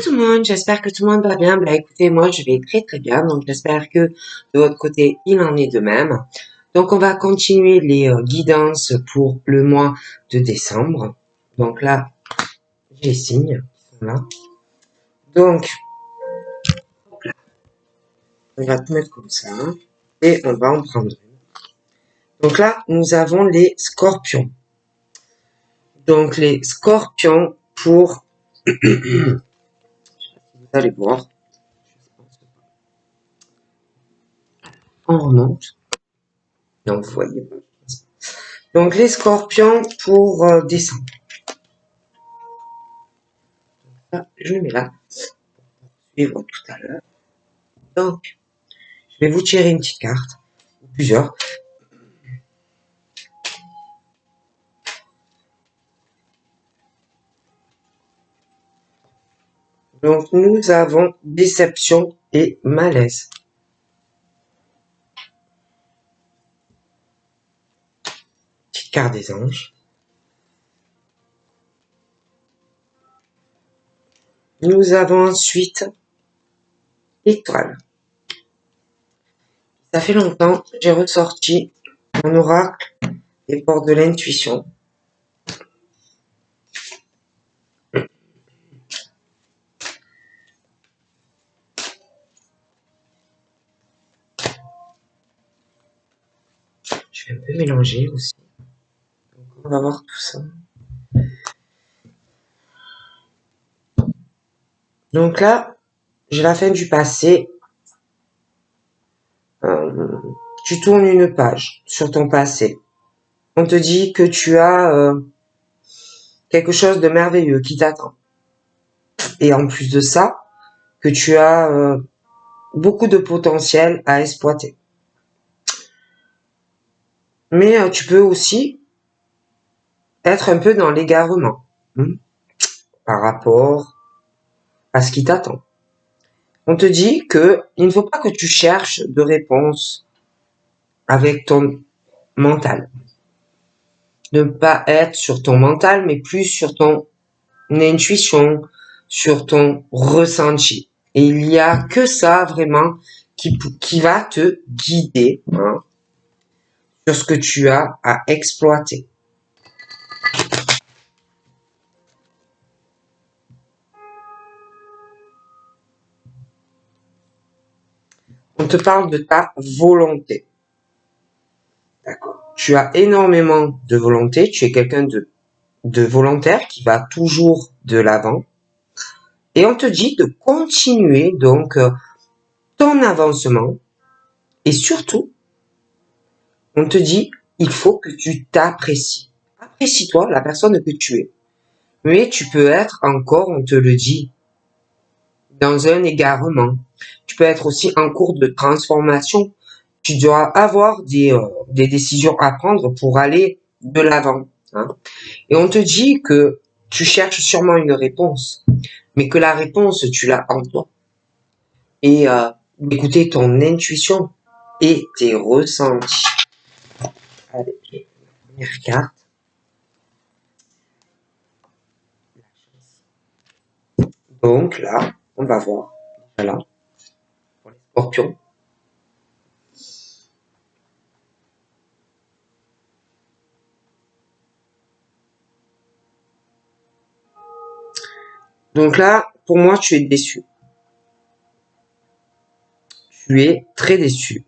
tout le monde, j'espère que tout le monde va bien. Bah écoutez, moi je vais très très bien, donc j'espère que de votre côté il en est de même. Donc on va continuer les guidances pour le mois de décembre. Donc là, j'ai les signes qui sont là. Donc, on va tout mettre comme ça et on va en prendre une. Donc là, nous avons les scorpions. Donc les scorpions pour... Vous allez voir. On remonte. Donc vous voyez. Donc les scorpions pour décembre. Ça, je le mets là. Pour suivre tout à l'heure. Donc, je vais vous tirer une petite carte. Ou plusieurs. Donc nous avons déception et malaise. Petite carte des anges. Nous avons ensuite étoile. Ça fait longtemps que j'ai ressorti mon oracle des portes de l'intuition. Je vais un peu mélanger aussi. Donc on va voir tout ça. Donc là, j'ai la fin du passé. Tu tournes une page sur ton passé. On te dit que tu as quelque chose de merveilleux qui t'attend. Et en plus de ça, que tu as beaucoup de potentiel à exploiter. Mais tu peux aussi être un peu dans l'égarement par rapport à ce qui t'attend. On te dit que il ne faut pas que tu cherches de réponse avec ton mental. Ne pas être sur ton mental, mais plus sur ton intuition, sur ton ressenti. Et il n'y a que ça vraiment qui va te guider sur ce que tu as à exploiter. On te parle de ta volonté. D'accord. Tu as énormément de volonté, tu es quelqu'un de volontaire qui va toujours de l'avant. Et on te dit de continuer donc ton avancement. Et surtout, on te dit, il faut que tu t'apprécies. Apprécie-toi, la personne que tu es. Mais tu peux être encore, on te le dit, dans un égarement. Tu peux être aussi en cours de transformation. Tu dois avoir des décisions à prendre pour aller de l'avant. Et on te dit que tu cherches sûrement une réponse, mais que la réponse, tu l'as en toi. Et d'écouter ton intuition et tes ressentis. Allez, la première carte. Donc là, on va voir. Voilà. Pour les scorpions. Donc là, pour moi, tu es déçu. Tu es très déçu.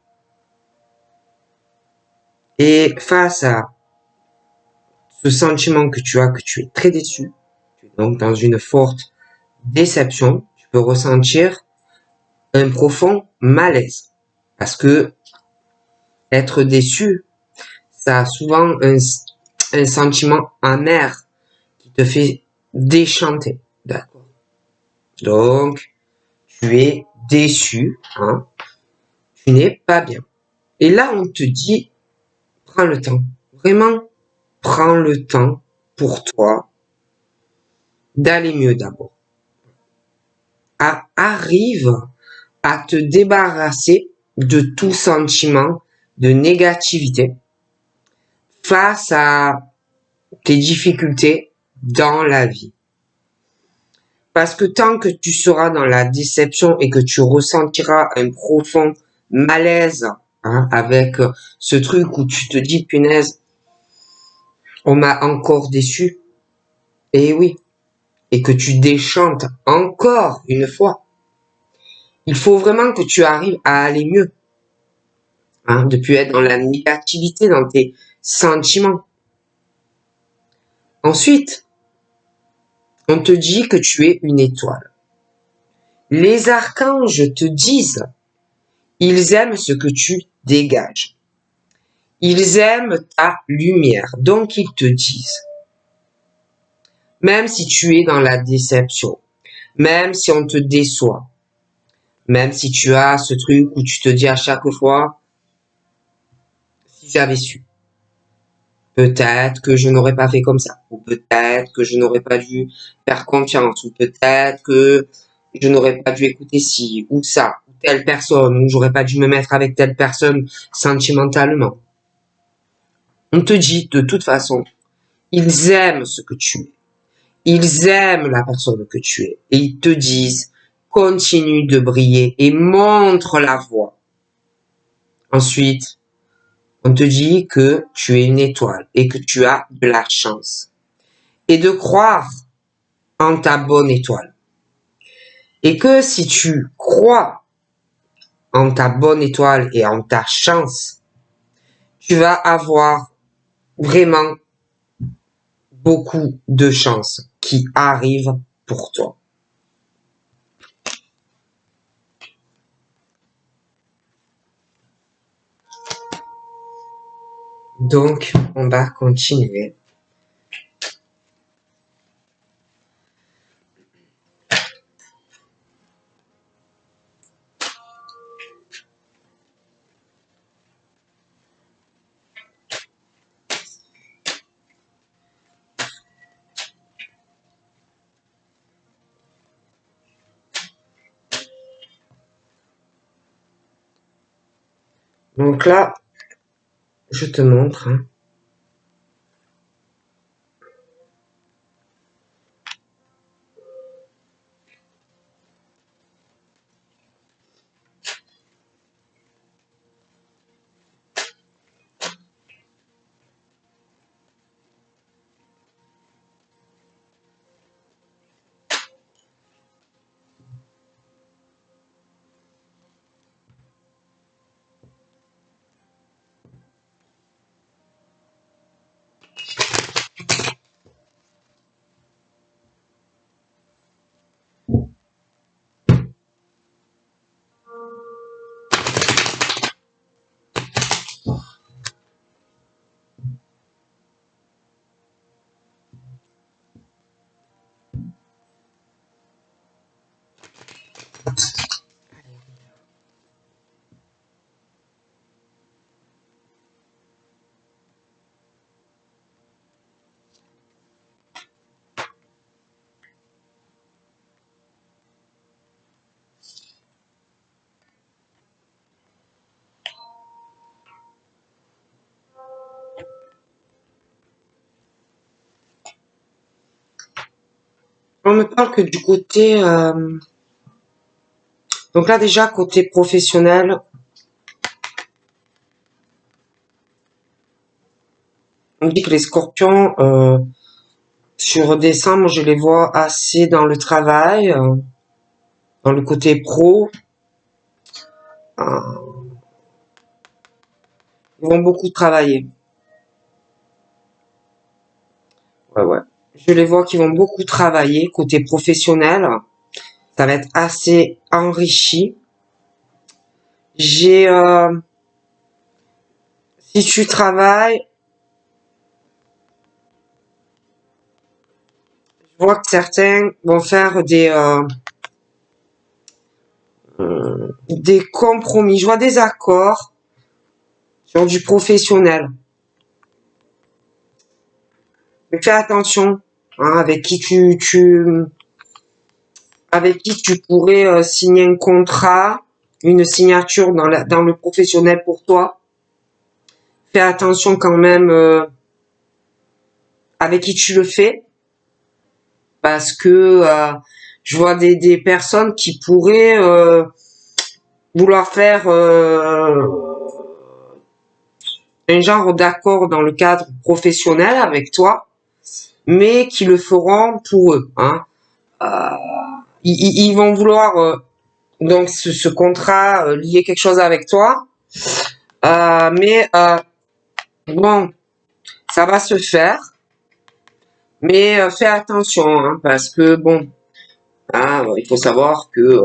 Et face à ce sentiment que tu as, que tu es très déçu, tu es donc dans une forte déception, tu peux ressentir un profond malaise. Parce que être déçu, ça a souvent un sentiment amer qui te fait déchanter. D'accord. Donc, tu es déçu, tu n'es pas bien. Et là, on te dit, prends le temps. Vraiment, prends le temps pour toi d'aller mieux d'abord. Arrive à te débarrasser de tout sentiment de négativité face à tes difficultés dans la vie. Parce que tant que tu seras dans la déception et que tu ressentiras un profond malaise, hein, avec ce truc où tu te dis, punaise, on m'a encore déçu. Et oui. Et que tu déchantes encore une fois. Il faut vraiment que tu arrives à aller mieux. Hein, de plus être dans la négativité, dans tes sentiments. Ensuite, on te dit que tu es une étoile. Les archanges te disent, ils aiment ce que tu dégages. Ils aiment ta lumière. Donc, ils te disent, même si tu es dans la déception, même si on te déçoit, même si tu as ce truc où tu te dis à chaque fois, si j'avais su, peut-être que je n'aurais pas fait comme ça, ou peut-être que je n'aurais pas dû faire confiance, ou peut-être que je n'aurais pas dû écouter ci ou ça, ou telle personne, ou j'aurais pas dû me mettre avec telle personne sentimentalement. On te dit de toute façon, ils aiment ce que tu es. Ils aiment la personne que tu es. Et ils te disent, continue de briller et montre la voie. Ensuite, on te dit que tu es une étoile et que tu as de la chance. Et de croire en ta bonne étoile. Et que si tu crois en ta bonne étoile et en ta chance, tu vas avoir vraiment beaucoup de chance qui arrivent pour toi. Donc, on va continuer. Donc là, je te montre. Hein. On me parle que du côté... Donc là déjà, côté professionnel, on dit que les scorpions, sur décembre, je les vois assez dans le travail, dans le côté pro. Ils vont beaucoup travailler. Ouais, ouais. Je les vois qui vont beaucoup travailler côté professionnel. Ça va être assez enrichi. J'ai... si tu travailles, je vois que certains vont faire des compromis. Je vois des accords sur du professionnel. Mais fais attention, hein, avec qui avec qui tu pourrais signer un contrat, une signature dans le professionnel pour toi. Fais attention quand même avec qui tu le fais, parce que Je vois des personnes qui pourraient vouloir faire un genre d'accord dans le cadre professionnel avec toi, mais qui le feront pour eux. Hein. Ils vont vouloir donc ce contrat lier quelque chose avec toi, mais bon, ça va se faire, mais fais attention, hein, parce que bon, hein, il faut savoir que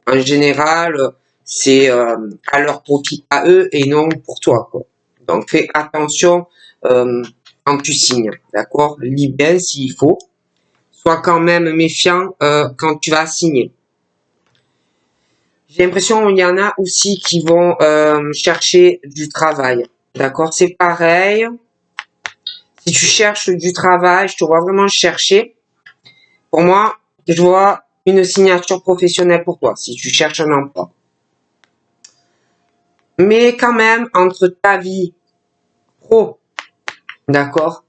en général, c'est à leur profit à eux et non pour toi, quoi. Donc fais attention quand tu signes, d'accord? Lis bien s'il faut. Sois quand même méfiant quand tu vas signer. J'ai l'impression qu'il y en a aussi qui vont chercher du travail, d'accord? C'est pareil. Si tu cherches du travail, je te vois vraiment chercher. Pour moi, je vois une signature professionnelle pour toi, si tu cherches un emploi. Mais quand même, entre ta vie pro, d'accord,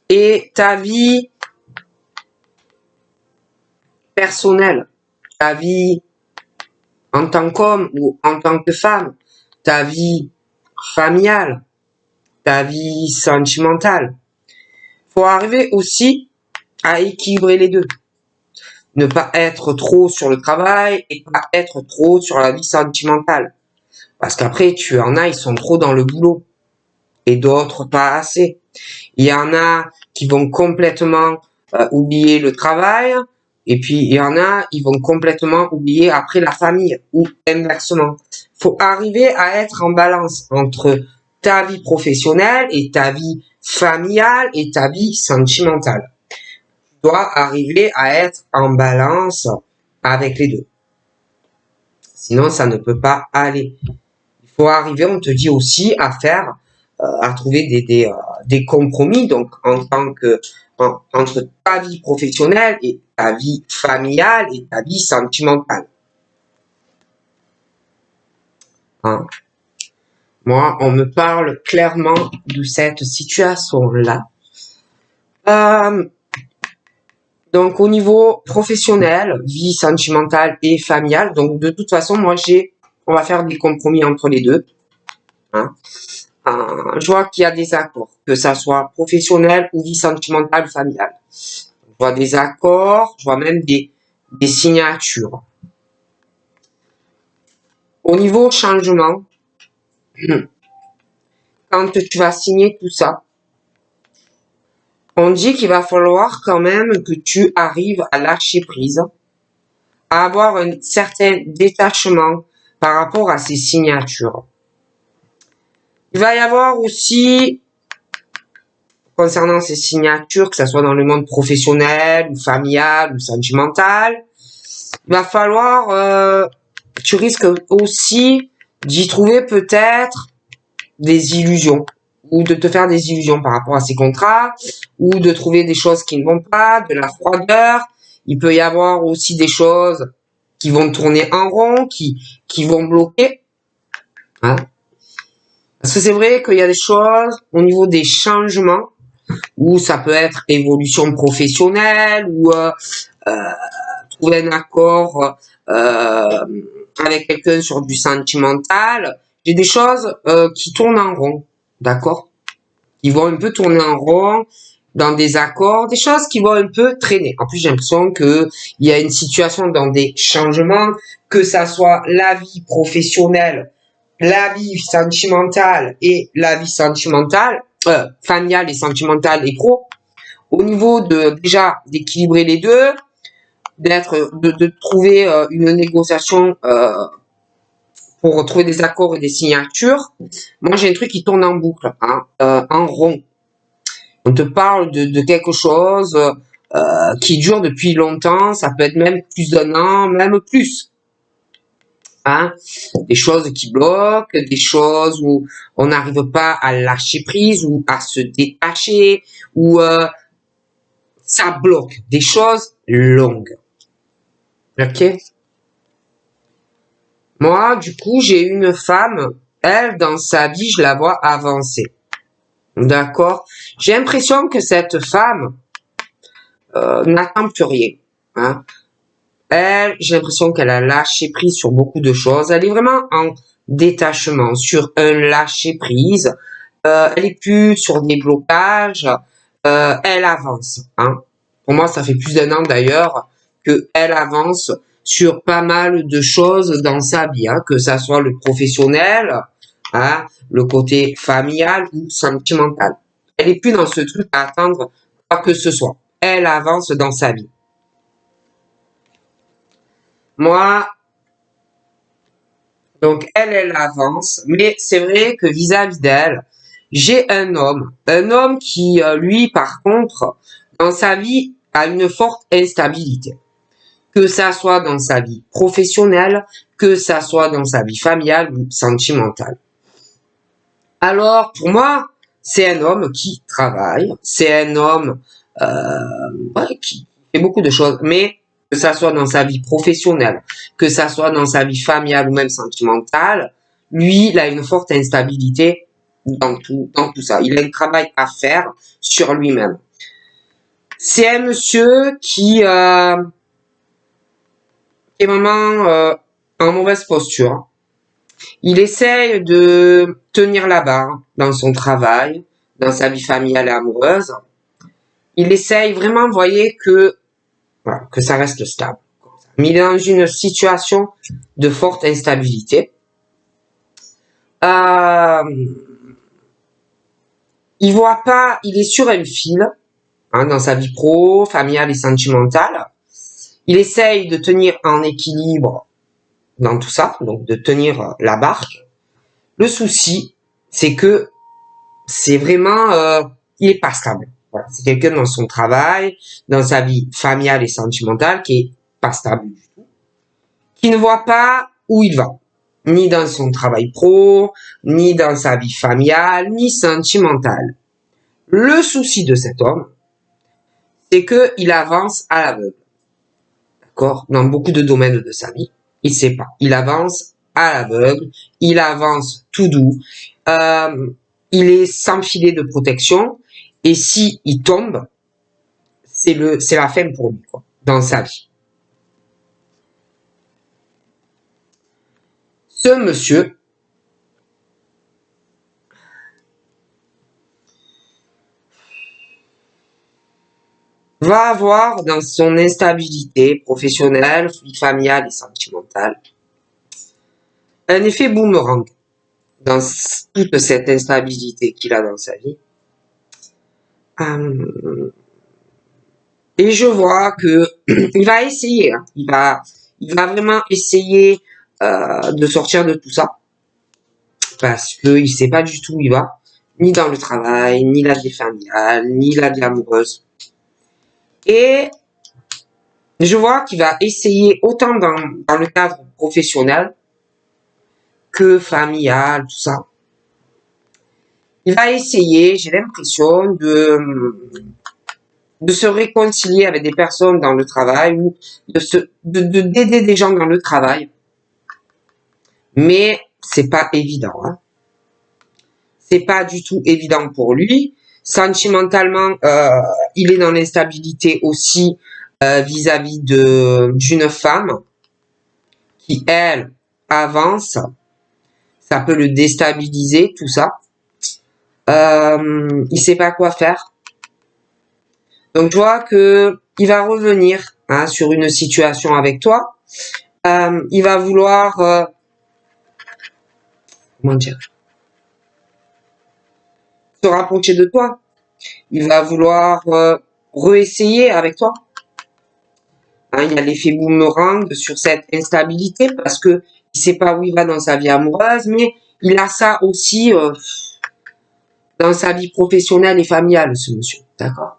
et ta vie personnelle, ta vie en tant qu'homme ou en tant que femme, ta vie familiale, ta vie sentimentale, faut arriver aussi à équilibrer les deux. Ne pas être trop sur le travail et pas être trop sur la vie sentimentale. Parce qu'après, tu en as, ils sont trop dans le boulot. Et d'autres pas assez. Il y en a qui vont complètement oublier le travail. Et puis, il y en a, ils vont complètement oublier après la famille. Ou inversement. Faut arriver à être en balance entre ta vie professionnelle et ta vie familiale et ta vie sentimentale. Tu dois arriver à être en balance avec les deux. Sinon, ça ne peut pas aller. Il faut arriver, on te dit aussi, à faire, à trouver des compromis, donc en tant que entre ta vie professionnelle et ta vie familiale et ta vie sentimentale. Hein. Moi, on me parle clairement de cette situation-là. Donc, au niveau professionnel, vie sentimentale et familiale, donc de toute façon, moi, on va faire des compromis entre les deux. Hein. Je vois qu'il y a des accords, que ça soit professionnel ou vie sentimentale ou familiale. Je vois des accords, je vois même des signatures. Au niveau changement, quand tu vas signer tout ça, on dit qu'il va falloir quand même que tu arrives à lâcher prise, à avoir un certain détachement par rapport à ces signatures. Il va y avoir aussi, concernant ces signatures, que ce soit dans le monde professionnel, ou familial, ou sentimental, il va falloir, tu risques aussi d'y trouver peut-être des illusions, ou de te faire des illusions par rapport à ces contrats, ou de trouver des choses qui ne vont pas, de la froideur. Il peut y avoir aussi des choses qui vont tourner en rond, qui vont bloquer. Hein? Parce que c'est vrai qu'il y a des choses au niveau des changements, où ça peut être évolution professionnelle, ou trouver un accord avec quelqu'un sur du sentimental. J'ai des choses qui tournent en rond, d'accord? Qui vont un peu tourner en rond dans des accords, des choses qui vont un peu traîner. En plus, j'ai l'impression que il y a une situation dans des changements, que ça soit la vie professionnelle, la vie sentimentale et la vie sentimentale, familiale et sentimentale et pro. Au niveau de déjà d'équilibrer les deux, de trouver une négociation pour trouver des accords et des signatures. Moi, j'ai un truc qui tourne en boucle, hein, en rond. On te parle de quelque chose qui dure depuis longtemps, ça peut être même plus d'un an, même plus. Hein, des choses qui bloquent, des choses où on n'arrive pas à lâcher prise ou à se détacher, ou ça bloque, des choses longues. Ok? Moi, du coup, j'ai une femme, elle, dans sa vie, je la vois avancer. D'accord? J'ai l'impression que cette femme n'attend plus rien. Hein? Elle, j'ai l'impression qu'elle a lâché prise sur beaucoup de choses. Elle est vraiment en détachement, sur un lâcher prise. Elle est plus sur des blocages. Elle avance. Hein. Pour moi, ça fait plus d'1 an d'ailleurs que elle avance sur pas mal de choses dans sa vie, hein, que ça soit le professionnel, hein, le côté familial ou sentimental. Elle est plus dans ce truc à attendre quoi que ce soit. Elle avance dans sa vie. Moi, donc elle avance, mais c'est vrai que vis-à-vis d'elle, j'ai un homme qui, lui, par contre, dans sa vie, a une forte instabilité. Que ça soit dans sa vie professionnelle, que ça soit dans sa vie familiale ou sentimentale. Alors, pour moi, c'est un homme qui travaille, c'est un homme qui fait beaucoup de choses, mais que ça soit dans sa vie professionnelle, que ça soit dans sa vie familiale ou même sentimentale, lui, il a une forte instabilité dans tout ça. Il a un travail à faire sur lui-même. C'est un monsieur qui est vraiment en mauvaise posture. Il essaye de tenir la barre dans son travail, dans sa vie familiale et amoureuse. Il essaye vraiment, vous voyez, que ça reste stable. Mais il est dans une situation de forte instabilité. Il voit pas, il est sur un fil, hein, dans sa vie pro, familiale et sentimentale. Il essaye de tenir en équilibre dans tout ça, donc de tenir la barque. Le souci, c'est que c'est vraiment, il est pas stable. Voilà. C'est quelqu'un dans son travail, dans sa vie familiale et sentimentale qui est pas stable du tout, qui ne voit pas où il va, ni dans son travail pro, ni dans sa vie familiale, ni sentimentale. Le souci de cet homme, c'est que il avance à l'aveugle, d'accord, dans beaucoup de domaines de sa vie. Il sait pas. Il avance à l'aveugle, il avance tout doux. Il est sans filet de protection. Et si il tombe, c'est la fin pour lui, quoi, dans sa vie. Ce monsieur va avoir dans son instabilité professionnelle, familiale et sentimentale un effet boomerang dans toute cette instabilité qu'il a dans sa vie. Et je vois que il va essayer, hein, il va vraiment essayer de sortir de tout ça parce que il sait pas du tout où il va, ni dans le travail, ni la vie familiale, ni la vie amoureuse. Et je vois qu'il va essayer autant dans le cadre professionnel que familial, tout ça. Il va essayer, j'ai l'impression, de se réconcilier avec des personnes dans le travail ou d'aider des gens dans le travail. Mais c'est pas évident, hein. C'est pas du tout évident pour lui. Sentimentalement, il est dans l'instabilité aussi vis-à-vis d'une femme qui, elle, avance. Ça peut le déstabiliser, tout ça. Il sait pas quoi faire. Donc, je vois que il va revenir, hein, sur une situation avec toi. Il va vouloir, comment dire, se rapprocher de toi. Il va vouloir réessayer avec toi. Hein, il y a l'effet boomerang sur cette instabilité parce que il sait pas où il va dans sa vie amoureuse, mais il a ça aussi dans sa vie professionnelle et familiale, ce monsieur. D'accord?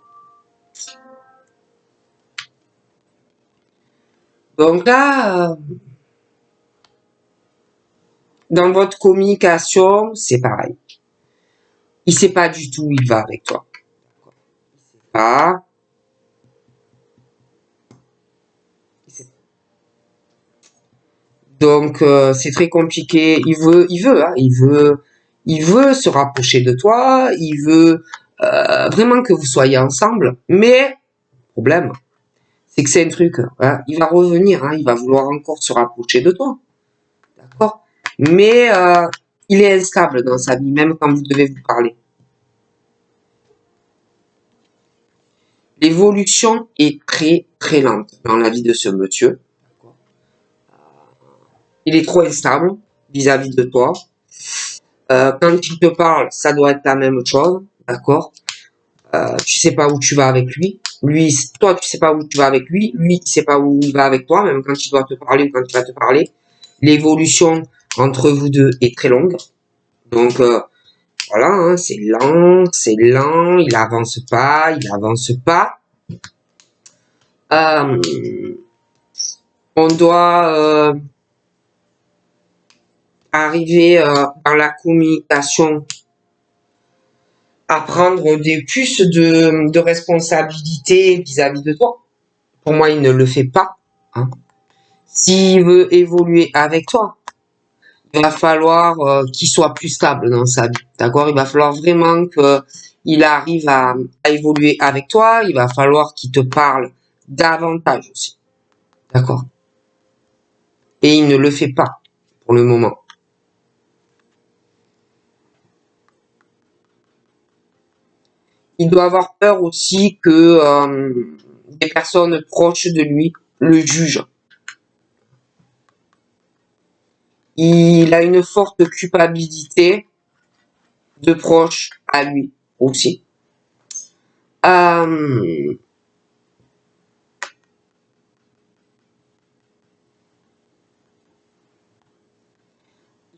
Donc là, dans votre communication, c'est pareil. Il sait pas du tout où il va avec toi. Il sait pas. Donc c'est très compliqué. Il veut, hein, il veut se rapprocher de toi. Il veut vraiment que vous soyez ensemble. Mais problème, c'est que c'est un truc, hein, il va revenir, hein, il va vouloir encore se rapprocher de toi, d'accord? Mais il est instable dans sa vie, même quand vous devez vous parler. L'évolution est très très lente dans la vie de ce monsieur. Il est trop instable vis-à-vis de toi. Quand il te parle, ça doit être la même chose, d'accord? Tu sais pas où tu vas avec lui. Lui, toi, tu sais pas où tu vas avec lui. Lui, il sait pas où il va avec toi, même quand il doit te parler ou quand il va te parler. L'évolution entre vous deux est très longue. Donc, voilà, hein, c'est lent, il avance pas, il avance pas. Euh, on doit arriver dans la communication à prendre des plus de responsabilités vis-à-vis de toi. Pour moi, il ne le fait pas. Hein. S'il veut évoluer avec toi, il va falloir qu'il soit plus stable dans sa vie. D'accord? Il va falloir vraiment qu'il arrive à évoluer avec toi. Il va falloir qu'il te parle davantage aussi. D'accord? Et il ne le fait pas pour le moment. Il doit avoir peur aussi que des personnes proches de lui le jugent. Il a une forte culpabilité de proches à lui aussi. Il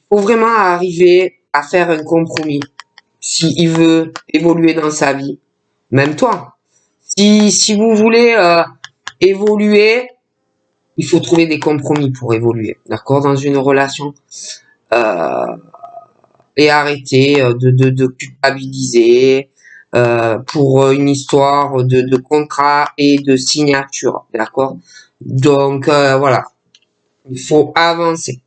faut vraiment arriver à faire un compromis s'il veut évoluer dans sa vie. Même toi. Si vous voulez évoluer, il faut trouver des compromis pour évoluer. D'accord? Dans une relation. Et arrêter de culpabiliser pour une histoire de contrat et de signature. D'accord? Donc voilà. Il faut avancer.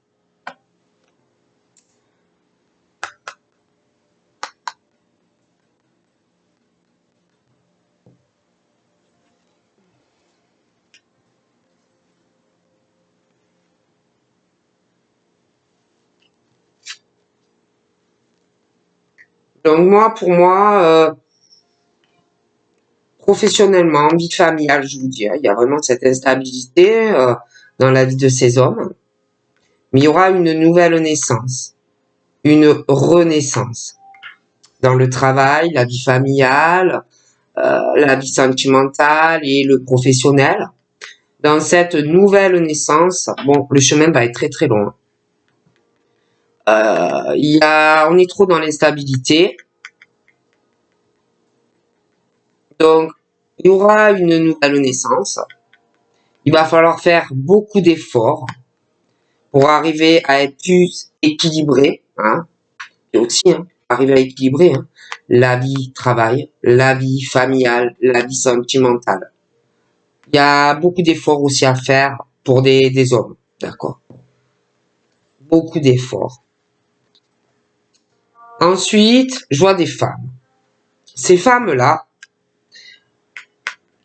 Donc moi, pour moi, professionnellement, vie familiale, je vous dis, il y a vraiment cette instabilité dans la vie de ces hommes. Mais il y aura une nouvelle naissance, une renaissance dans le travail, la vie familiale, la vie sentimentale et le professionnel. Dans cette nouvelle naissance, bon, le chemin va être très très long. On est trop dans l'instabilité. Donc, il y aura une nouvelle naissance. Il va falloir faire beaucoup d'efforts pour arriver à être plus équilibré. Hein, et aussi, hein, arriver à équilibrer hein, la vie travail, la vie familiale, la vie sentimentale. Il y a beaucoup d'efforts aussi à faire pour des hommes. D'accord? Beaucoup d'efforts. Ensuite, je vois des femmes. Ces femmes-là,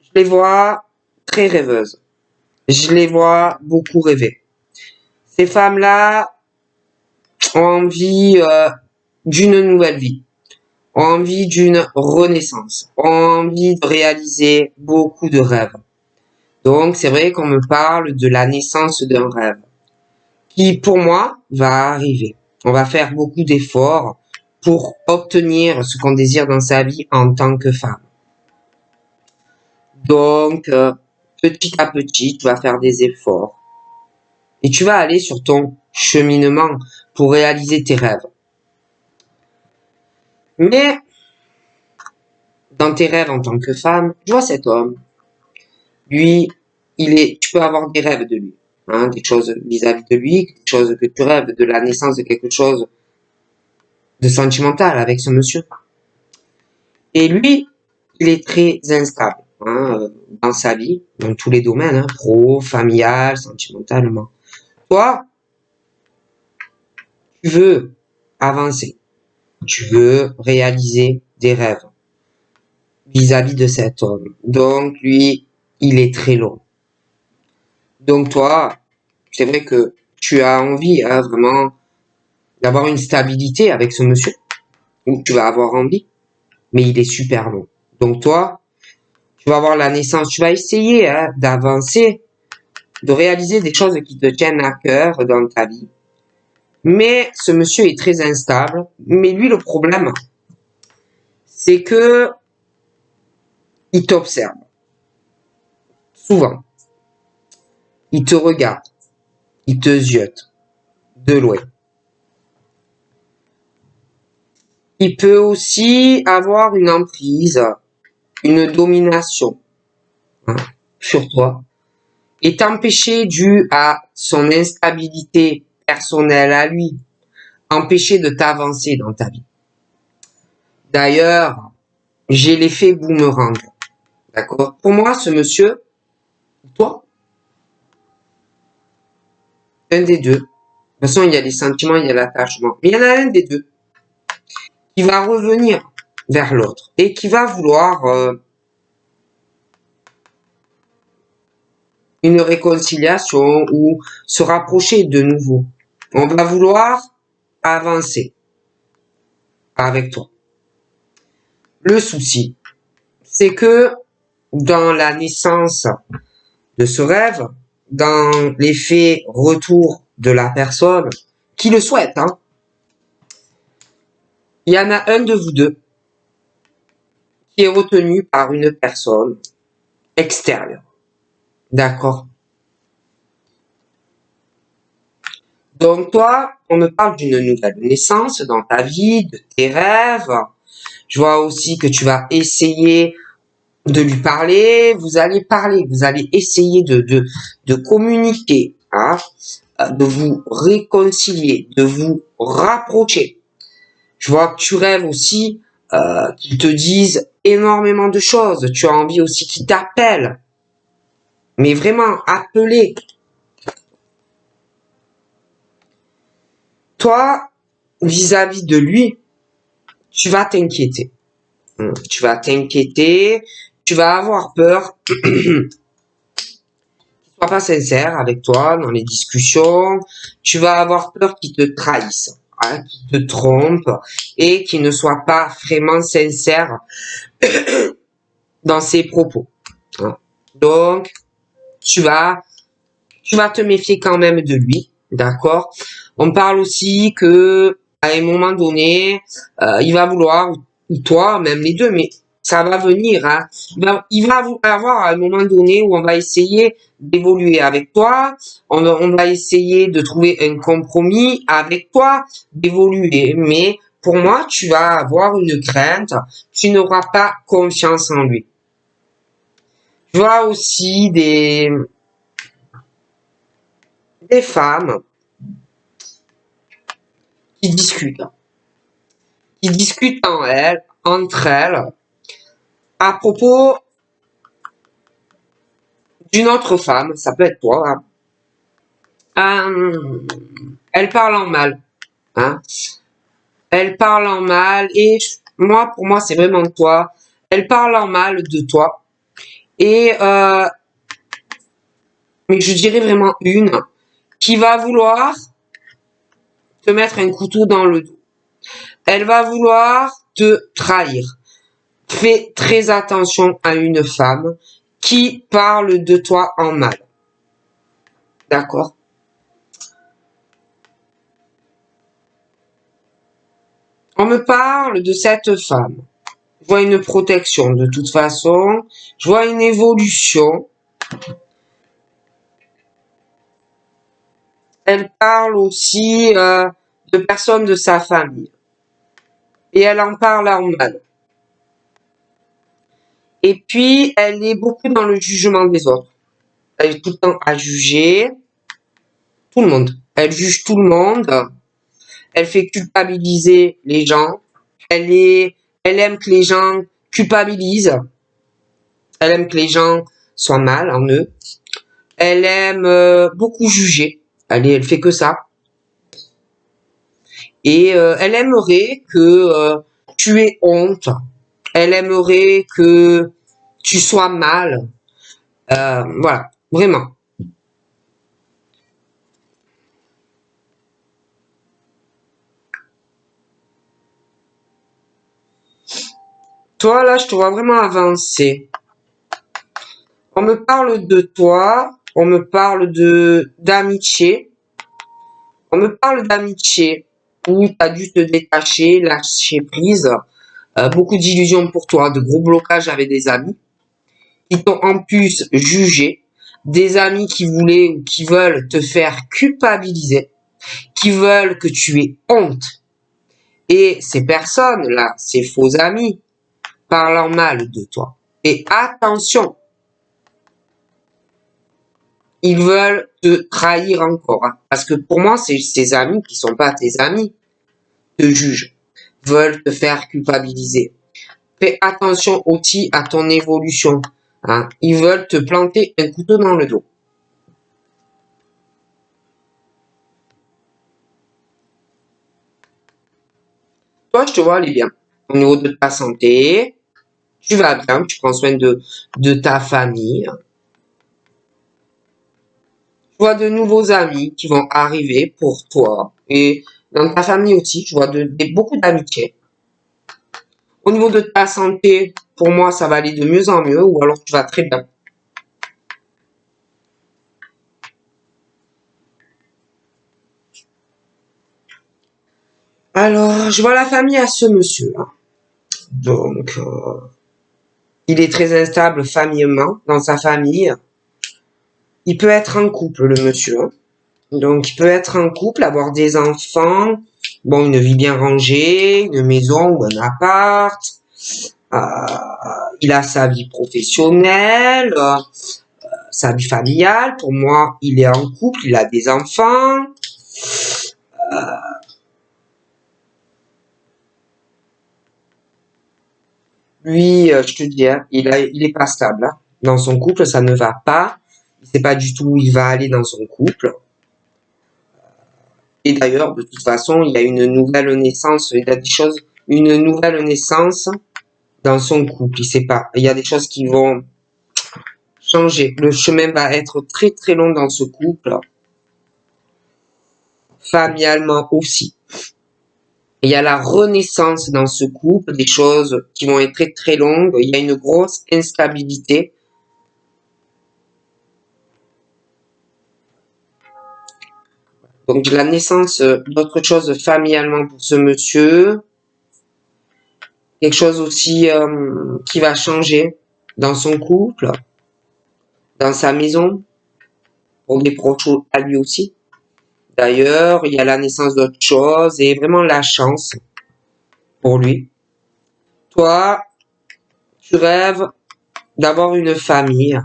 je les vois très rêveuses. Je les vois beaucoup rêver. Ces femmes-là ont envie d'une nouvelle vie, ont envie d'une renaissance, ont envie de réaliser beaucoup de rêves. Donc, c'est vrai qu'on me parle de la naissance d'un rêve qui, pour moi, va arriver. On va faire beaucoup d'efforts pour obtenir ce qu'on désire dans sa vie en tant que femme. Donc, petit à petit, tu vas faire des efforts et tu vas aller sur ton cheminement pour réaliser tes rêves. Mais, dans tes rêves en tant que femme, je vois cet homme. Lui, tu peux avoir des rêves de lui, hein, des choses vis-à-vis de lui, des choses que tu rêves de la naissance de quelque chose de sentimental avec ce monsieur. Et lui, il est très instable hein, dans sa vie, dans tous les domaines, hein, pro, familial, sentimentalement. Toi, tu veux avancer, tu veux réaliser des rêves vis-à-vis de cet homme. Donc lui, il est très long. Donc toi, c'est vrai que tu as envie hein, vraiment d'avoir une stabilité avec ce monsieur, ou tu vas avoir envie, mais il est super long. Donc toi, tu vas avoir la naissance, tu vas essayer hein, d'avancer, de réaliser des choses qui te tiennent à cœur dans ta vie. Mais ce monsieur est très instable. Mais lui, le problème, c'est que il t'observe souvent. Il te regarde, il te ziote de loin. Il peut aussi avoir une emprise, une domination hein, sur toi et t'empêcher dû à son instabilité personnelle à lui, empêcher de t'avancer dans ta vie. D'ailleurs, j'ai l'effet boomerang. D'accord? Pour moi, ce monsieur, toi, un des deux. De toute façon, il y a les sentiments, il y a l'attachement. Mais il y en a un des deux qui va revenir vers l'autre et qui va vouloir une réconciliation ou se rapprocher de nouveau. On va vouloir avancer avec toi. Le souci, c'est que dans la naissance de ce rêve, dans l'effet retour de la personne qui le souhaite, hein, il y en a un de vous deux qui est retenu par une personne extérieure. D'accord? Donc toi, on me parle d'une nouvelle naissance dans ta vie, de tes rêves. Je vois aussi que tu vas essayer de lui parler, vous allez parler, vous allez essayer de communiquer, hein, de vous réconcilier, de vous rapprocher. Je vois que tu rêves aussi qu'ils te disent énormément de choses. Tu as envie aussi qu'ils t'appellent. Mais vraiment, appeler. Toi, vis-à-vis de lui, tu vas t'inquiéter. Tu vas t'inquiéter, tu vas avoir peur qu'il soit pas sincère avec toi dans les discussions, tu vas avoir peur qu'il te trahisse, hein, qu'il te trompe et qu'il ne soit pas vraiment sincère dans ses propos. Hein. Donc, tu vas te méfier quand même de lui, d'accord? On parle aussi que à un moment donné, il va vouloir, ou toi, même les deux, mais ça va venir, hein. Il va avoir un moment donné où on va essayer d'évoluer avec toi, on va essayer de trouver un compromis avec toi, d'évoluer, mais pour moi, tu vas avoir une crainte, tu n'auras pas confiance en lui. Tu vois aussi des femmes qui discutent, entre elles, à propos d'une autre femme, ça peut être toi, hein. Elle parle en mal, hein. Elle parle en mal et moi, pour moi, c'est vraiment toi. Elle parle en mal de toi et mais je dirais vraiment une qui va vouloir te mettre un couteau dans le dos. Elle va vouloir te trahir. Fais très attention à une femme qui parle de toi en mal. D'accord? On me parle de cette femme. Je vois une protection de toute façon. Je vois une évolution. Elle parle aussi de personnes de sa famille. Et elle en parle en mal. Et puis, elle est beaucoup dans le jugement des autres. Elle est tout le temps à juger tout le monde. Elle juge tout le monde. Elle fait culpabiliser les gens. Elle aime que les gens culpabilisent. Elle aime que les gens soient mal en eux. Elle aime beaucoup juger. Elle fait que ça. Et elle aimerait que tu aies honte. Elle aimerait que tu sois mal. Voilà, vraiment. Toi, là, je te vois vraiment avancer. On me parle de toi, on me parle d'amitié. On me parle d'amitié où tu as dû te détacher, lâcher prise. Beaucoup d'illusions pour toi, de gros blocages avec des amis qui t'ont en plus jugé, des amis qui voulaient ou qui veulent te faire culpabiliser, qui veulent que tu aies honte. Et ces personnes-là, ces faux amis, parlant mal de toi. Et attention, ils veulent te trahir encore. Hein, parce que pour moi, c'est ces amis qui sont pas tes amis, te jugent, veulent te faire culpabiliser. Fais attention aussi à ton évolution. Hein. Ils veulent te planter un couteau dans le dos. Toi, je te vois aller bien. Au niveau de ta santé, tu vas bien, tu prends soin de ta famille. Tu vois de nouveaux amis qui vont arriver pour toi. Et dans ta famille aussi, tu vois beaucoup d'amitié. Au niveau de ta santé, pour moi, ça va aller de mieux en mieux, ou alors tu vas très bien. Alors, je vois la famille à ce monsieur-là. Donc, il est très instable familièrement dans sa famille. Il peut être en couple, le monsieur. Hein. Donc, il peut être en couple, avoir des enfants, bon, une vie bien rangée, une maison ou un appart. Euh, il a sa vie professionnelle, sa vie familiale. Pour moi, il est en couple, il a des enfants. Lui, je te dis, hein, il est pas stable. Hein. Dans son couple, ça ne va pas. Il sait pas du tout où il va aller dans son couple. Et d'ailleurs, de toute façon, il y a une nouvelle naissance, il y a des choses, une nouvelle naissance dans son couple. Il sait pas. Il y a des choses qui vont changer. Le chemin va être très très long dans ce couple. Familialement aussi. Il y a la renaissance dans ce couple, des choses qui vont être très très longues. Il y a une grosse instabilité. Donc la naissance d'autre chose familialement pour ce monsieur. Quelque chose aussi qui va changer dans son couple, dans sa maison, pour des proches à lui aussi. D'ailleurs, il y a la naissance d'autre chose et vraiment la chance pour lui. Toi, tu rêves d'avoir une famille.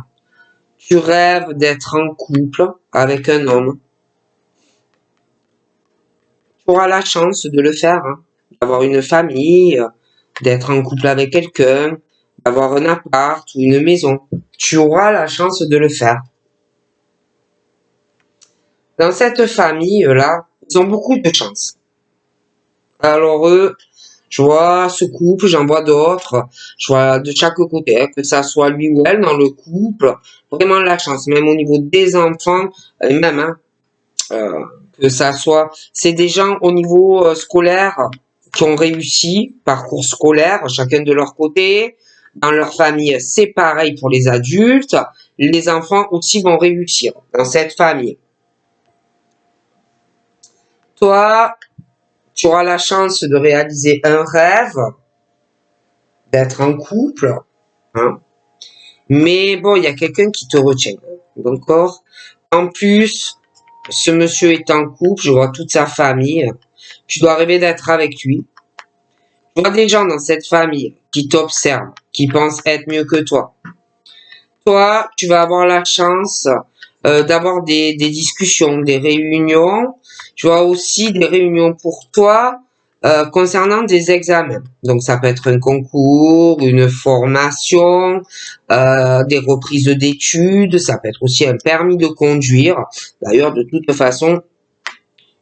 Tu rêves d'être en couple avec un homme. Tu auras la chance de le faire, hein, d'avoir une famille, d'être en couple avec quelqu'un, d'avoir un appart ou une maison. Tu auras la chance de le faire. Dans cette famille-là, ils ont beaucoup de chance. Alors eux, je vois ce couple, j'en vois d'autres, je vois de chaque côté, hein, que ça soit lui ou elle dans le couple, vraiment la chance, même au niveau des enfants, même, hein, euh, que ça soit, c'est des gens au niveau scolaire qui ont réussi, parcours scolaire, chacun de leur côté, dans leur famille, c'est pareil pour les adultes, les enfants aussi vont réussir dans cette famille. Toi, tu auras la chance de réaliser un rêve, d'être en couple, hein. Mais bon, il y a quelqu'un qui te retient. D'accord? En plus, ce monsieur est en couple, je vois toute sa famille. Tu dois rêver d'être avec lui. Tu vois des gens dans cette famille qui t'observent, qui pensent être mieux que toi. Toi, tu vas avoir la chance d'avoir des discussions, des réunions. Tu as aussi des réunions pour toi concernant des examens. Donc, ça peut être un concours, une formation, des reprises d'études. Ça peut être aussi un permis de conduire. D'ailleurs, de toute façon,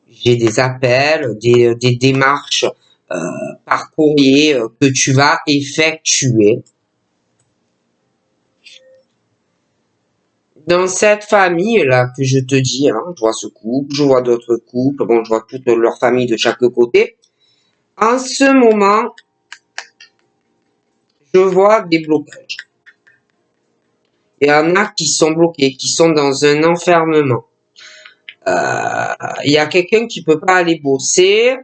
j'ai des appels, des démarches euh, par courrier que tu vas effectuer. Dans cette famille-là que je te dis, hein, je vois ce couple, je vois d'autres couples, bon, je vois toute leur famille de chaque côté. En ce moment, je vois des blocages. Il y en a qui sont bloqués, qui sont dans un enfermement. Il y a quelqu'un qui peut pas aller bosser.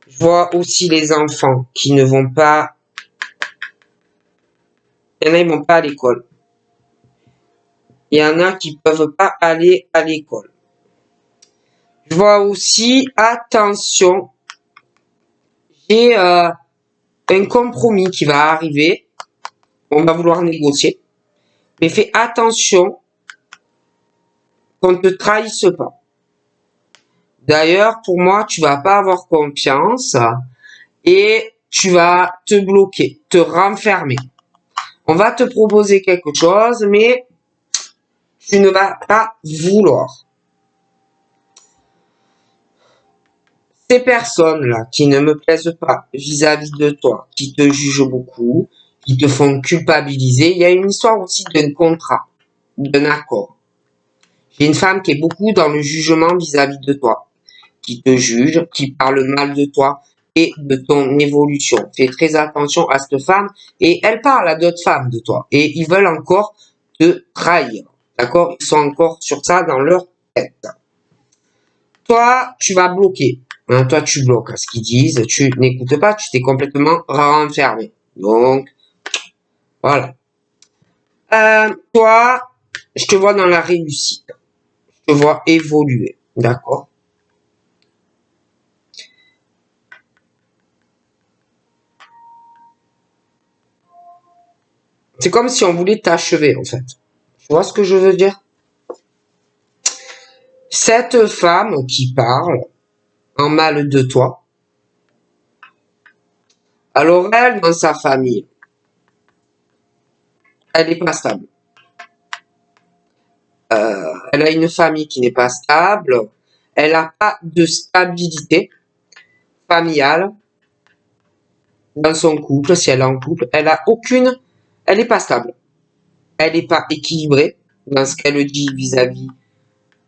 Je vois aussi les enfants qui ne vont pas. Il y en a, ils vont pas à l'école. Il y en a qui peuvent pas aller à l'école. Je vois aussi, attention, j'ai un compromis qui va arriver. On va vouloir négocier. Mais fais attention qu'on ne te trahisse pas. D'ailleurs, pour moi, tu vas pas avoir confiance et tu vas te bloquer, te renfermer. On va te proposer quelque chose, mais tu ne vas pas vouloir. Ces personnes-là qui ne me plaisent pas vis-à-vis de toi, qui te jugent beaucoup, qui te font culpabiliser, il y a une histoire aussi d'un contrat, d'un accord. J'ai une femme qui est beaucoup dans le jugement vis-à-vis de toi, qui te juge, qui parle mal de toi et de ton évolution. Fais très attention à cette femme et elle parle à d'autres femmes de toi et ils veulent encore te trahir. D'accord? Ils sont encore sur ça dans leur tête. Toi, tu vas bloquer. Hein, toi, tu bloques ce qu'ils disent, tu n'écoutes pas, tu t'es complètement renfermé. Donc, voilà. Toi, je te vois dans la réussite. Je te vois évoluer. D'accord? C'est comme si on voulait t'achever, en fait. Tu vois ce que je veux dire? Cette femme qui parle en mal de toi, alors elle, dans sa famille, elle est pas stable. Elle a une famille qui n'est pas stable. Elle n'a pas de stabilité familiale dans son couple, si elle est en couple. Elle a aucune, elle n'est pas stable. Elle n'est pas équilibrée dans ce qu'elle dit vis-à-vis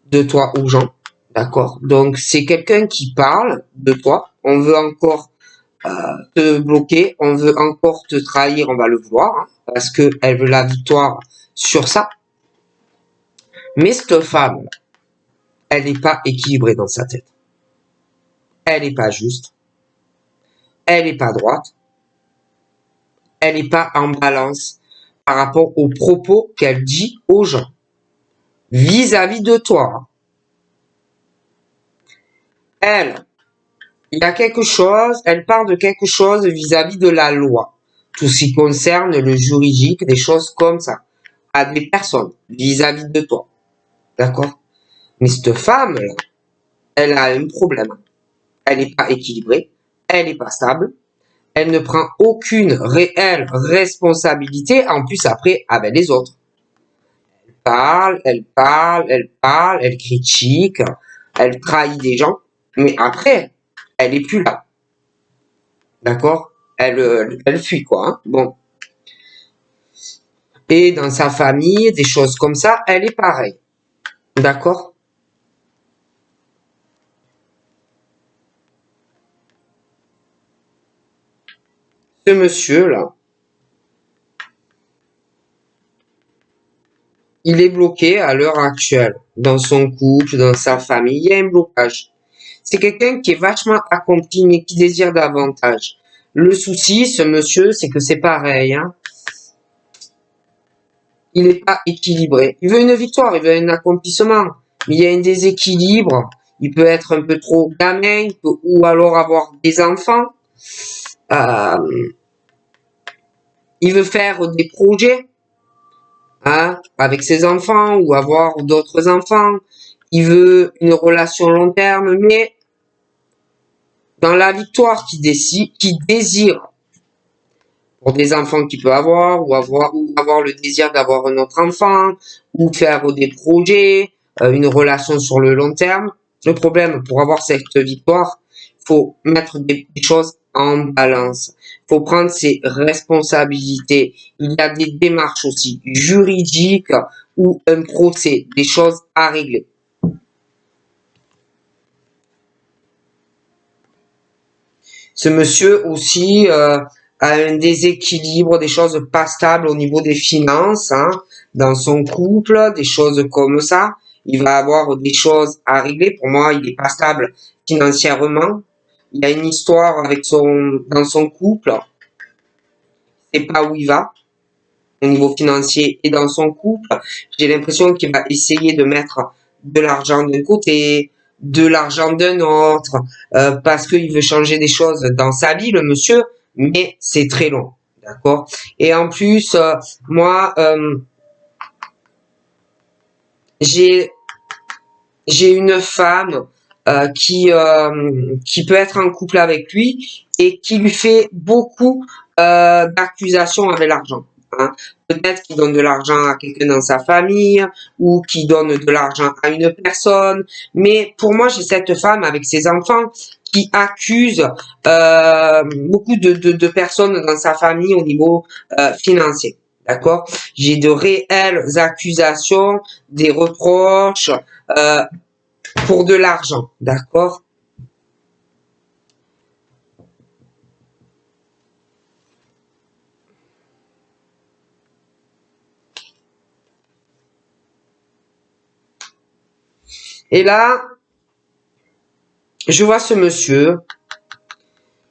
de toi aux gens. D'accord? Donc, c'est quelqu'un qui parle de toi. On veut encore te bloquer, on veut encore te trahir, on va le voir, hein, parce qu'elle veut la victoire sur ça. Mais cette femme, elle n'est pas équilibrée dans sa tête. Elle n'est pas juste. Elle n'est pas droite. Elle n'est pas en balance par rapport aux propos qu'elle dit aux gens vis-à-vis de toi. Elle, il y a quelque chose, elle parle de quelque chose vis-à-vis de la loi. Tout ce qui concerne le juridique, des choses comme ça, à des personnes vis-à-vis de toi. D'accord? Mais cette femme-là, elle a un problème. Elle n'est pas équilibrée, elle n'est pas stable, elle ne prend aucune réelle responsabilité, en plus après, avec les autres. Elle parle, elle parle, elle parle, elle critique, elle trahit des gens, mais après, elle est plus là. D'accord? Elle fuit, quoi. Hein. Bon. Et dans sa famille, des choses comme ça, elle est pareille. D'accord? Ce monsieur-là, il est bloqué à l'heure actuelle. Dans son couple, dans sa famille, il y a un blocage. C'est quelqu'un qui est vachement accompli, mais qui désire davantage. Le souci, ce monsieur, c'est que c'est pareil. Hein. Il n'est pas équilibré. Il veut une victoire, il veut un accomplissement. Mais il y a un déséquilibre. Il peut être un peu trop gamin, ou alors avoir des enfants. Il veut faire des projets hein, avec ses enfants ou avoir d'autres enfants. Il veut une relation long terme, mais dans la victoire qu'il désire pour des enfants qu'il peut avoir ou avoir le désir d'avoir un autre enfant ou faire des projets, une relation sur le long terme. Le problème, pour avoir cette victoire, il faut mettre des choses en balance. Il faut prendre ses responsabilités. Il y a des démarches aussi juridiques ou un procès, des choses à régler. Ce monsieur aussi a un déséquilibre, des choses pas stables au niveau des finances, hein, dans son couple, des choses comme ça. Il va avoir des choses à régler. Pour moi, il est pas stable financièrement. Il y a une histoire avec dans son couple. C'est pas où il va au niveau financier et dans son couple. J'ai l'impression qu'il va essayer de mettre de l'argent d'un côté, de l'argent d'un autre, parce qu'il veut changer des choses dans sa vie, le monsieur, mais c'est très long. D'accord. Et en plus, moi, j'ai une femme qui peut être en couple avec lui et qui lui fait beaucoup d'accusations avec l'argent. Hein. Peut-être qu'il donne de l'argent à quelqu'un dans sa famille ou qu'il donne de l'argent à une personne. Mais pour moi, j'ai cette femme avec ses enfants qui accuse beaucoup de personnes dans sa famille au niveau financier. D'accord. J'ai de réelles accusations, des reproches euh, pour de l'argent. D'accord. Et là, je vois ce monsieur,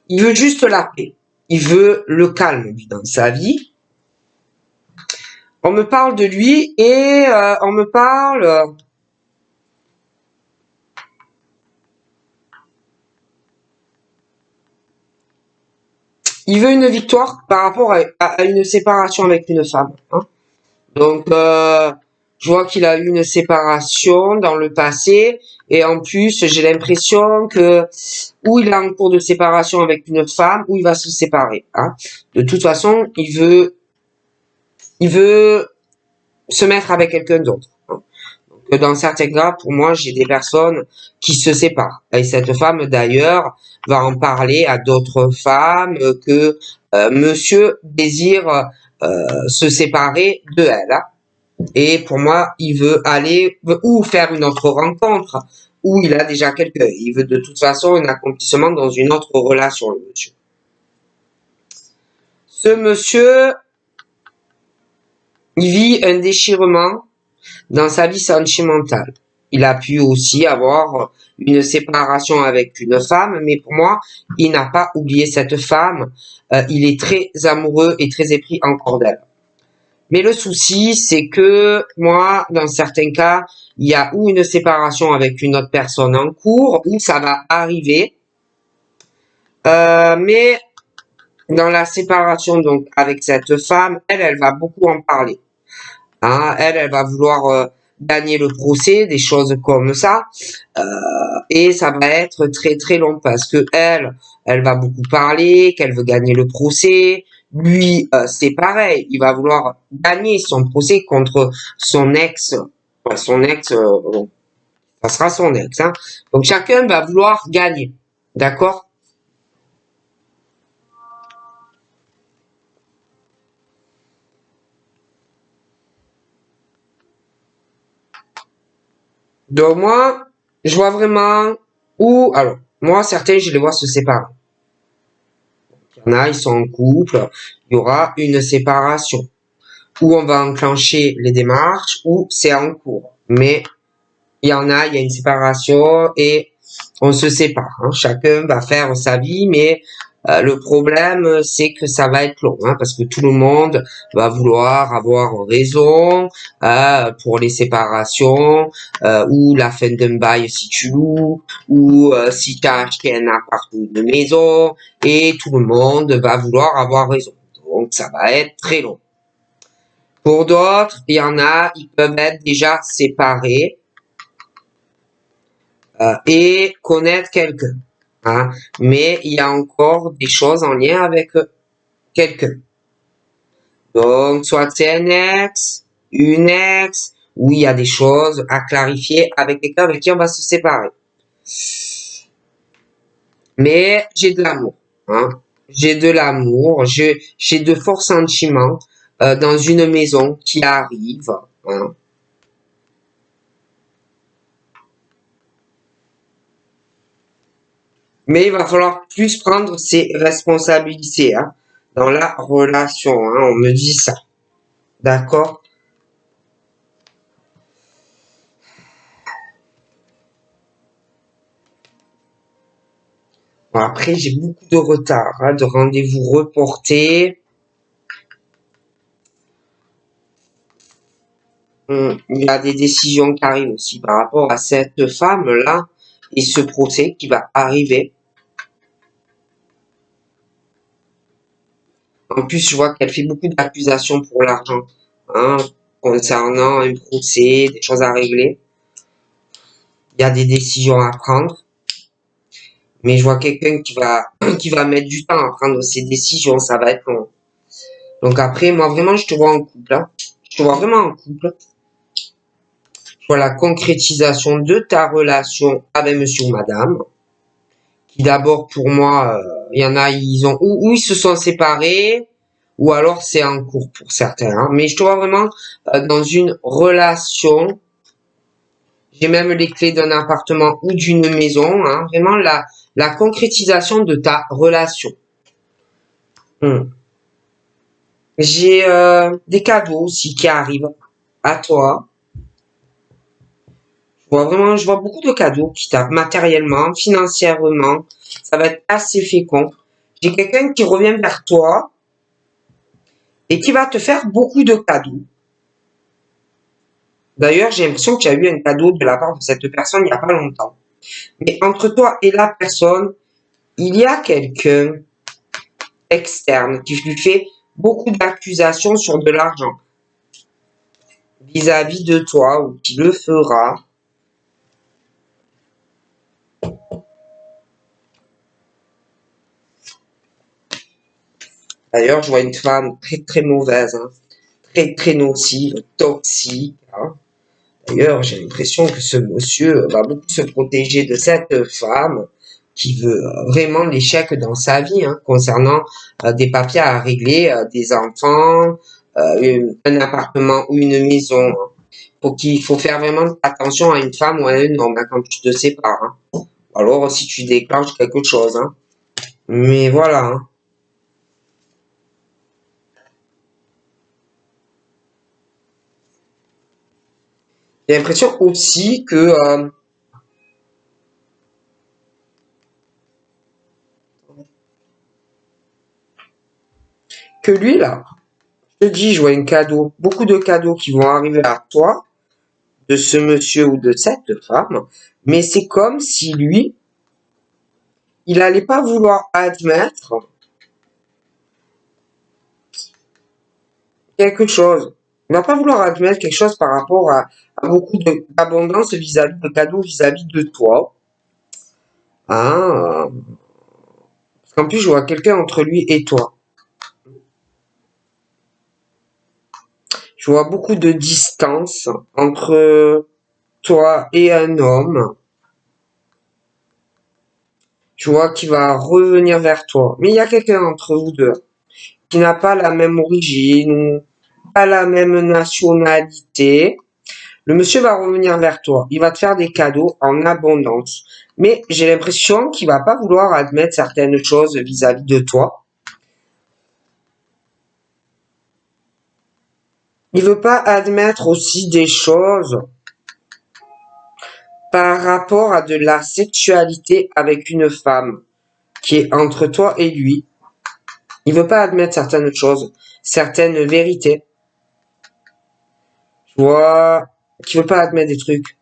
il veut juste la paix. Il veut le calme, lui, dans sa vie. On me parle de lui et on me parle il veut une victoire par rapport à une séparation avec une femme. Hein. Donc, je vois qu'il a eu une séparation dans le passé et en plus, j'ai l'impression que ou il est en cours de séparation avec une femme ou il va se séparer. Hein. De toute façon, il veut se mettre avec quelqu'un d'autre. Hein. Donc, dans certains cas, pour moi, j'ai des personnes qui se séparent. Et cette femme, d'ailleurs, va en parler à d'autres femmes que monsieur désire se séparer de elle. Hein. Et pour moi, il veut aller ou faire une autre rencontre, ou il a déjà quelqu'un. Il veut de toute façon un accomplissement dans une autre relation, le monsieur. Ce monsieur, il vit un déchirement dans sa vie sentimentale. Il a pu aussi avoir une séparation avec une femme, mais pour moi, il n'a pas oublié cette femme. Il est très amoureux et très épris encore d'elle. Mais le souci, c'est que moi, dans certains cas, il y a ou une séparation avec une autre personne en cours, ou ça va arriver. Mais dans la séparation donc avec cette femme, elle va beaucoup en parler. Hein, elle va vouloir gagner le procès, des choses comme ça, euh, et ça va être très très long parce que elle va beaucoup parler, qu'elle veut gagner le procès. Lui, c'est pareil, il va vouloir gagner son procès contre son ex. Ouais, son ex, bon, ça sera son ex. Hein. Donc chacun va vouloir gagner, d'accord? Donc moi, je vois vraiment où, alors, moi certains, je les vois se séparer. Il y en a, ils sont en couple, il y aura une séparation. Où on va enclencher les démarches, ou c'est en cours. Mais il y en a, il y a une séparation et on se sépare. Hein. Chacun va faire sa vie, mais le problème, c'est que ça va être long, hein, parce que tout le monde va vouloir avoir raison pour les séparations, ou la fin d'un bail si tu loues, ou si tu as acheté un appart ou une maison, et tout le monde va vouloir avoir raison. Donc ça va être très long. Pour d'autres, il y en a, ils peuvent être déjà séparés et connaître quelqu'un. Hein. Mais il y a encore des choses en lien avec quelqu'un. Donc, soit c'est un ex, une ex, où il y a des choses à clarifier avec quelqu'un avec qui on va se séparer. Mais j'ai de l'amour. Hein. J'ai de l'amour, j'ai de forts sentiments dans une maison qui arrive. Hein. Mais il va falloir plus prendre ses responsabilités. Hein. dans la relation, hein, on me dit ça. D'accord? Bon, après, j'ai beaucoup de retard, hein, de rendez-vous reportés. Il y a des décisions qui arrivent aussi par rapport à cette femme-là et ce procès qui va arriver. En plus, je vois qu'elle fait beaucoup d'accusations pour l'argent, hein, concernant un procès, des choses à régler. Il y a des décisions à prendre, mais je vois quelqu'un qui va mettre du temps à prendre ces décisions, ça va être long. Donc après, moi vraiment, je te vois en couple, hein. Je te vois vraiment en couple. Je vois la concrétisation de ta relation avec monsieur ou madame, qui d'abord pour moi, il y en a, ils ont ou ils se sont séparés, ou alors c'est en cours pour certains, hein. Mais je te vois vraiment dans une relation. J'ai même les clés d'un appartement ou d'une maison, hein. Vraiment la concrétisation de ta relation. J'ai des cadeaux aussi qui arrivent à toi. Je vois beaucoup de cadeaux qui tapent matériellement, financièrement. Ça va être assez fécond. J'ai quelqu'un qui revient vers toi et qui va te faire beaucoup de cadeaux. D'ailleurs, j'ai l'impression que tu as eu un cadeau de la part de cette personne il n'y a pas longtemps. Mais entre toi et la personne, il y a quelqu'un externe qui lui fait beaucoup d'accusations sur de l'argent vis-à-vis de toi ou qui le fera. D'ailleurs, je vois une femme très très mauvaise, hein, très très nocive, toxique, hein. D'ailleurs, j'ai l'impression que ce monsieur va beaucoup se protéger de cette femme qui veut vraiment l'échec dans sa vie, hein, concernant des papiers à régler, des enfants, un appartement ou une maison. Il faut faire vraiment attention à une femme ou à un homme, hein, quand tu te sépares, hein. Alors, si tu déclenches quelque chose, hein. Mais voilà, hein. J'ai l'impression aussi que lui, là, je te dis, je vois un cadeau, beaucoup de cadeaux qui vont arriver à toi, de ce monsieur ou de cette femme, mais c'est comme si lui, il allait pas vouloir admettre quelque chose. Il va pas vouloir admettre quelque chose par rapport à beaucoup d'abondance vis-à-vis de cadeaux vis-à-vis de toi. Hein, parce qu'en plus, je vois quelqu'un entre lui et toi. Je vois beaucoup de distance entre toi et un homme. Je vois qu'il va revenir vers toi. Mais il y a quelqu'un entre vous deux qui n'a pas la même origine, pas la même nationalité. Le monsieur va revenir vers toi. Il va te faire des cadeaux en abondance. Mais j'ai l'impression qu'il va pas vouloir admettre certaines choses vis-à-vis de toi. Il veut pas admettre aussi des choses par rapport à de la sexualité avec une femme qui est entre toi et lui. Il veut pas admettre certaines choses, certaines vérités. Tu vois, qu'il veut pas admettre des trucs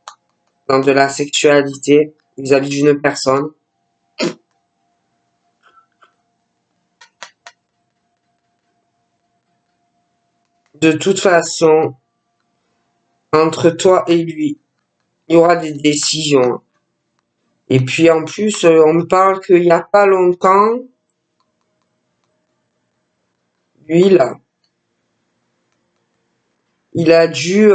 dans de la sexualité vis-à-vis d'une personne. De toute façon, entre toi et lui, il y aura des décisions. Et puis en plus, on me parle qu'il y a pas longtemps, lui là, il a dû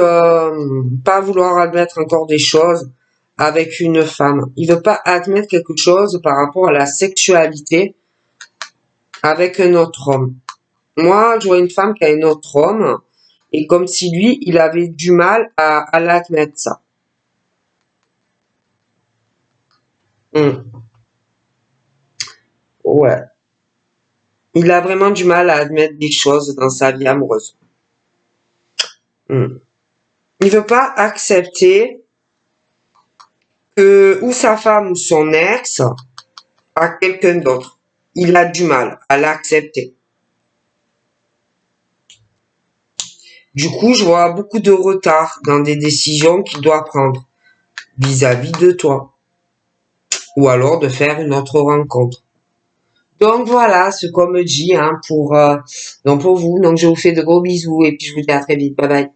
pas vouloir admettre encore des choses avec une femme. Il veut pas admettre quelque chose par rapport à la sexualité avec un autre homme. Moi, je vois une femme qui a un autre homme, et comme si lui, il avait du mal à l'admettre ça. Hmm. Ouais. Il a vraiment du mal à admettre des choses dans sa vie amoureuse. Il veut pas accepter que ou sa femme ou son ex a quelqu'un d'autre. Il a du mal à l'accepter. Du coup, je vois beaucoup de retard dans des décisions qu'il doit prendre vis-à-vis de toi. Ou alors de faire une autre rencontre. Donc voilà ce qu'on me dit pour vous. Donc je vous fais de gros bisous et puis je vous dis à très vite. Bye bye.